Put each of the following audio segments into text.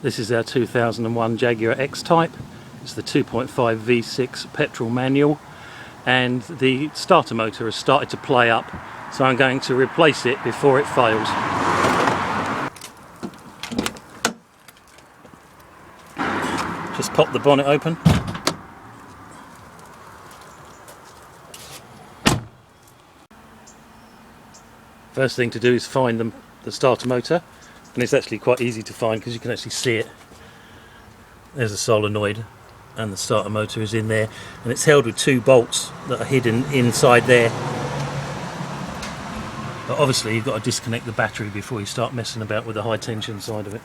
This is our 2001 Jaguar X Type. It's the 2.5 V6 Petrol Manual, and the starter motor has started to play up, so I'm going to replace it before it fails. Just pop the bonnet open. First thing to do is find the starter motor, and it's actually quite easy to find because you can actually see it. There's a solenoid and the starter motor is in there, and it's held with two bolts that are hidden inside there. But obviously you've got to disconnect the battery before you start messing about with the high tension side of it.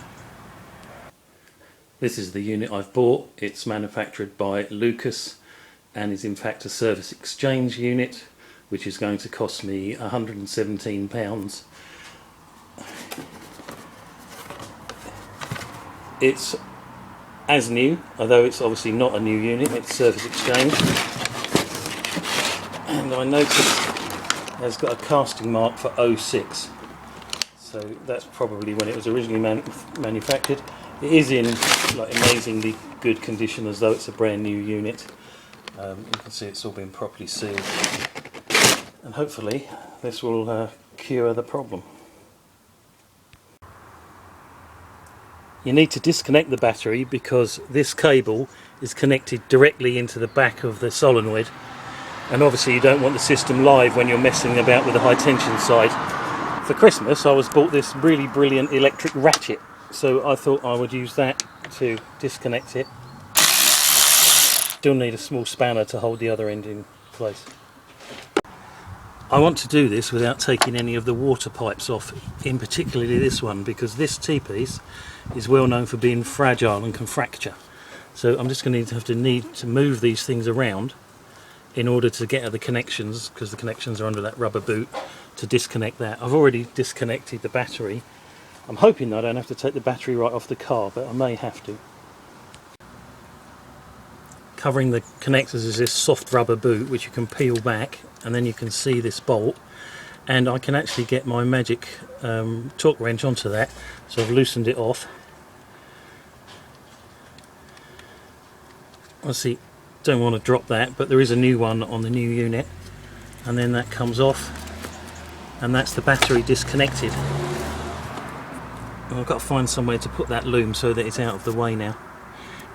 This is the unit I've bought. It's manufactured by Lucas and is in fact a service exchange unit, which is going to cost me £117. It's as new, although it's obviously not a new unit, it's service exchange. And I noticed it's got a casting mark for 06, so that's probably when it was originally manufactured. It is in like amazingly good condition, as though it's a brand new unit. You can see it's all been properly sealed, and hopefully this will cure the problem. You need to disconnect the battery because this cable is connected directly into the back of the solenoid, and obviously you don't want the system live when you're messing about with the high tension side. For Christmas I was bought this really brilliant electric ratchet, so I thought I would use that to disconnect it. Still need a small spanner to hold the other end in place. I want to do this without taking any of the water pipes off, in particularly this one, because this T-piece is well known for being fragile and can fracture. So I'm just going to need to move these things around in order to get at the connections, because the connections are under that rubber boot, to disconnect that. I've already disconnected the battery. I'm hoping I don't have to take the battery right off the car, but I may have to. Covering the connectors is this soft rubber boot which you can peel back, and then you can see this bolt, and I can actually get my magic torque wrench onto that, so I've loosened it off. Obviously don't want to drop that, but there is a new one on the new unit, and then that comes off, and that's the battery disconnected. I've got to find somewhere to put that loom so that it's out of the way now.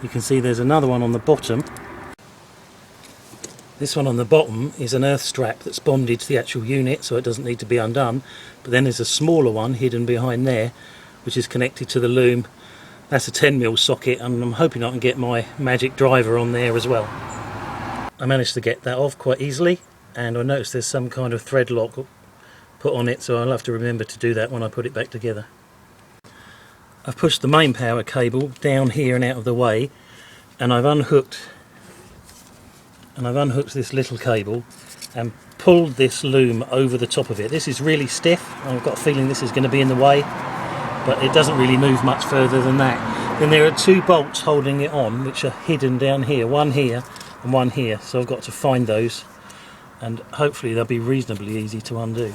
You can see there's another one on the bottom. This one on the bottom is an earth strap that's bonded to the actual unit, so it doesn't need to be undone. But then there's a smaller one hidden behind there, which is connected to the loom. That's a 10mm socket, and I'm hoping I can get my magic driver on there as well. I managed to get that off quite easily, and I noticed there's some kind of thread lock put on it, so I'll have to remember to do that when I put it back together. I've pushed the main power cable down here and out of the way, and I've unhooked this little cable and pulled this loom over the top of it. This is really stiff. I've got a feeling this is going to be in the way, but it doesn't really move much further than that. Then there are two bolts holding it on, which are hidden down here, one here and one here, so I've got to find those, and hopefully they'll be reasonably easy to undo.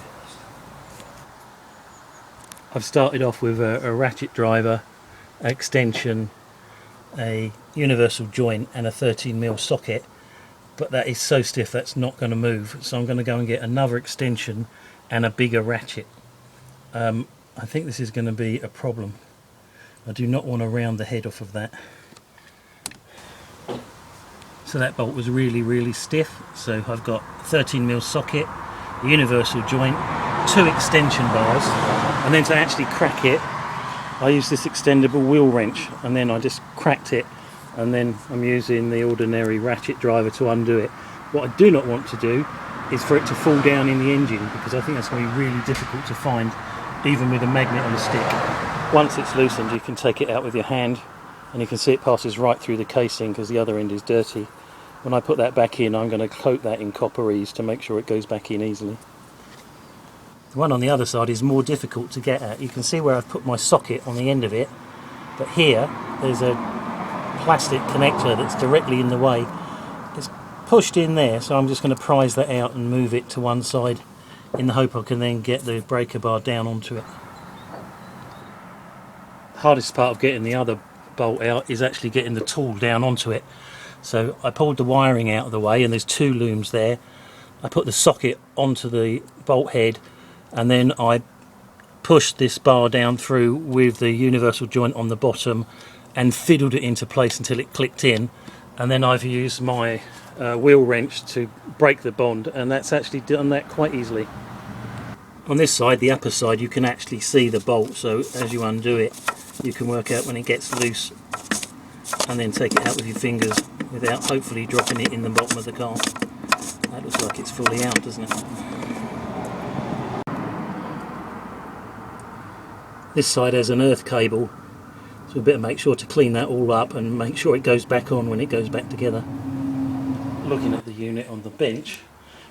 I've started off with a ratchet driver, extension, a universal joint and a 13mm socket, but that is so stiff that's not going to move, so I'm going to go and get another extension and a bigger ratchet. I think this is going to be a problem. I do not want to round the head off of that. So that bolt was really stiff, so I've got a 13mm socket, a universal joint, two extension bars, and then to actually crack it I use this extendable wheel wrench, and then I just cracked it, and then I'm using the ordinary ratchet driver to undo it. What I do not want to do is for it to fall down in the engine, because I think that's going to be really difficult to find even with a magnet on the stick. Once it's loosened you can take it out with your hand, and you can see it passes right through the casing because the other end is dirty. When I put that back in, I'm going to coat that in copper-ease to make sure it goes back in easily. The one on the other side is more difficult to get at. You can see where I've put my socket on the end of it, but here there's a plastic connector that's directly in the way. It's pushed in there, so I'm just going to prise that out and move it to one side in the hope I can then get the breaker bar down onto it. The hardest part of getting the other bolt out is actually getting the tool down onto it. So I pulled the wiring out of the way, and there's two looms there. I put the socket onto the bolt head, and then I pushed this bar down through with the universal joint on the bottom and fiddled it into place until it clicked in, and then I've used my wheel wrench to break the bond, and that's actually done that quite easily. On this side, the upper side, you can actually see the bolt, so as you undo it you can work out when it gets loose and then take it out with your fingers without hopefully dropping it in the bottom of the car. That looks like it's fully out, doesn't it? This side has an earth cable, so we better make sure to clean that all up and make sure it goes back on when it goes back together. Looking at the unit on the bench,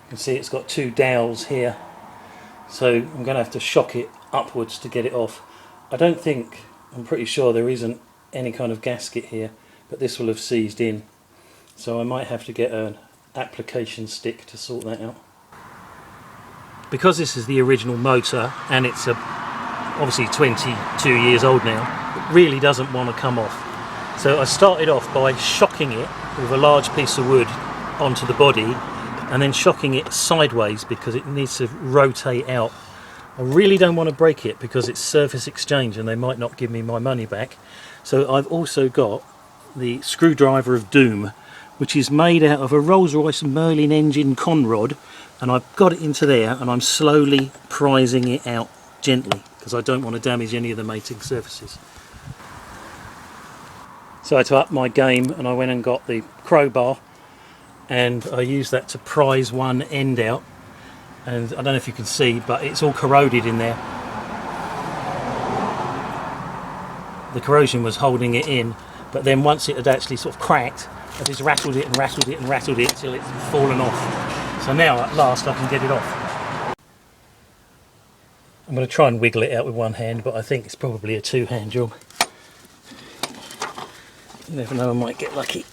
you can see it's got two dowels here, so I'm going to have to shock it upwards to get it off. I'm pretty sure there isn't any kind of gasket here, but this will have seized in, so I might have to get an application stick to sort that out. Because this is the original motor and it's obviously 22 years old now, it really doesn't want to come off. So I started off by shocking it with a large piece of wood onto the body and then shocking it sideways because it needs to rotate out. I really don't want to break it because it's surface exchange and they might not give me my money back. So I've also got the screwdriver of doom, which is made out of a Rolls-Royce Merlin engine conrod, and I've got it into there and I'm slowly prising it out gently because I don't want to damage any of the mating surfaces. So I had to up my game and I went and got the crowbar and I used that to prise one end out, and I don't know if you can see, but it's all corroded in there. The corrosion was holding it in, but then once it had actually sort of cracked, I just rattled it and rattled it and rattled it till it's fallen off. So now at last I can get it off. I'm going to try and wiggle it out with one hand, but I think it's probably a two-hand job. You never know, I might get lucky.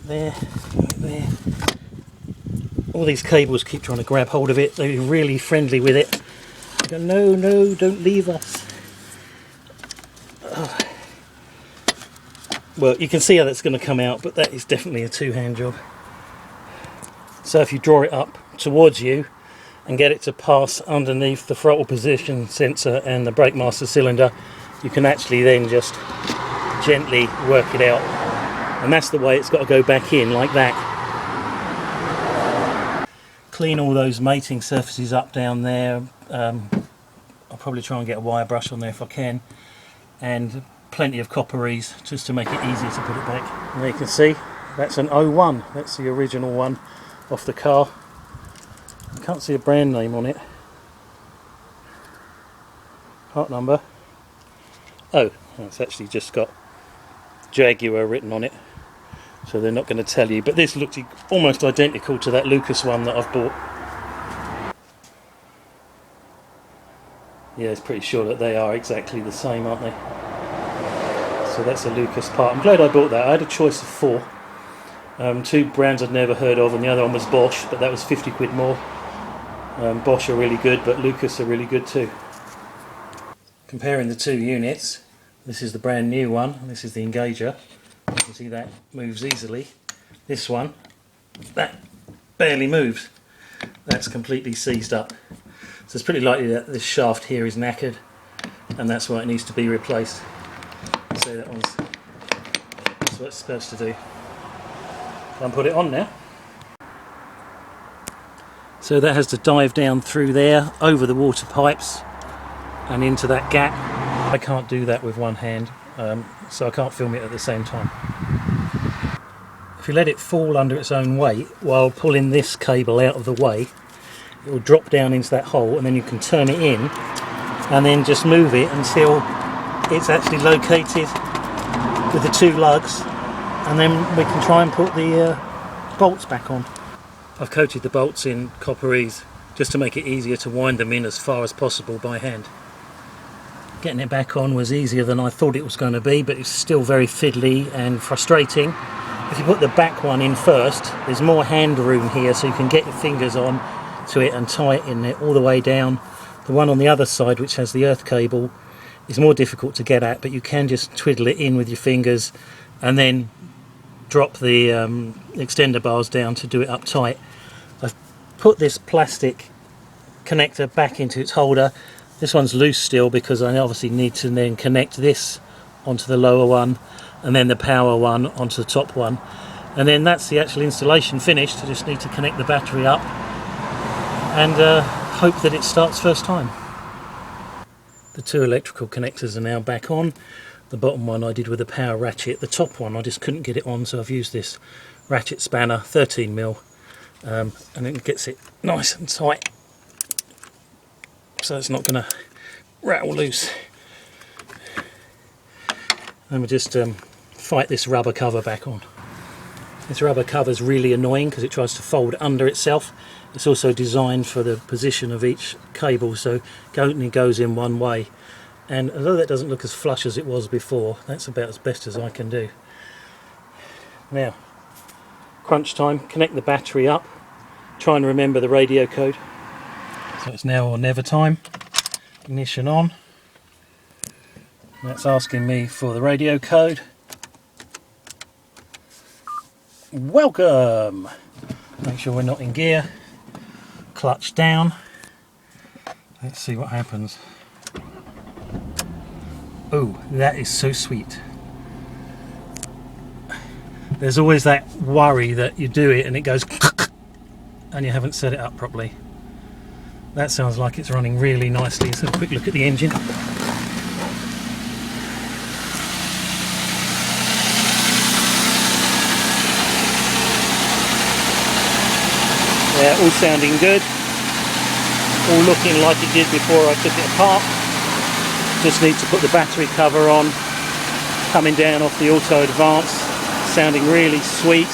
There, there. All these cables keep trying to grab hold of it. They're really friendly with it. They go, no, no, don't leave us. Oh. Well, you can see how that's going to come out, but that is definitely a two-hand job. So if you draw it up towards you and get it to pass underneath the throttle position sensor and the brake master cylinder, you can actually then just gently work it out. And that's the way it's got to go back in, like that. Clean all those mating surfaces up down there. I'll probably try and get a wire brush on there if I can, and plenty of copperies just to make it easier to put it back. And there you can see that's an 01, that's the original one off the car. I can't see a brand name on it. Part number. Oh, it's actually just got Jaguar written on it, so they're not going to tell you, but this looked almost identical to that Lucas one that I've bought. Yeah, it's pretty sure that they are exactly the same, aren't they? So that's a Lucas part. I'm glad I bought that. I had a choice of four. Two brands I'd never heard of, and the other one was Bosch, but that was 50 quid more. Bosch are really good, but Lucas are really good too. Comparing the two units, this is the brand new one, and this is the Engager. You can see that moves easily. This one, that barely moves. That's completely seized up. So it's pretty likely that this shaft here is knackered, and that's why it needs to be replaced. So that's what it's supposed to do. I'll put it on now. So that has to dive down through there, over the water pipes, and into that gap. I can't do that with one hand, so I can't film it at the same time. If you let it fall under its own weight while pulling this cable out of the way, it will drop down into that hole, and then you can turn it in and then just move it until it's actually located with the two lugs, and then we can try and put the bolts back on. I've coated the bolts in copperies just to make it easier to wind them in as far as possible by hand. Getting it back on was easier than I thought it was going to be, but it's still very fiddly and frustrating. If you put the back one in first, there's more hand room here, so you can get your fingers on to it and tighten it all the way down. The one on the other side, which has the earth cable, is more difficult to get at, but you can just twiddle it in with your fingers and then drop the extender bars down to do it up tight. I've put this plastic connector back into its holder. This one's loose still because I obviously need to then connect this onto the lower one and then the power one onto the top one, and then that's the actual installation finished. I just need to connect the battery up and hope that it starts first time. The two electrical connectors are now back on. The bottom one I did with a power ratchet. The top one I just couldn't get it on, so I've used this ratchet spanner, 13mm, and it gets it nice and tight so it's not going to rattle loose. And we just fight this rubber cover back on. This rubber cover is really annoying because it tries to fold under itself. It's also designed for the position of each cable, so it only goes in one way. And although that doesn't look as flush as it was before, that's about as best as I can do. Now, crunch time, connect the battery up, try and remember the radio code. So it's now or never time. Ignition on. That's asking me for the radio code. Welcome! Make sure we're not in gear. Clutch down. Let's see what happens. Oh, that is so sweet. There's always that worry that you do it and it goes and you haven't set it up properly. That sounds like it's running really nicely. Let's have a quick look at the engine. Yeah, all sounding good. All looking like it did before I took it apart. Just need to put the battery cover on. Coming down off the auto advance. Sounding really sweet.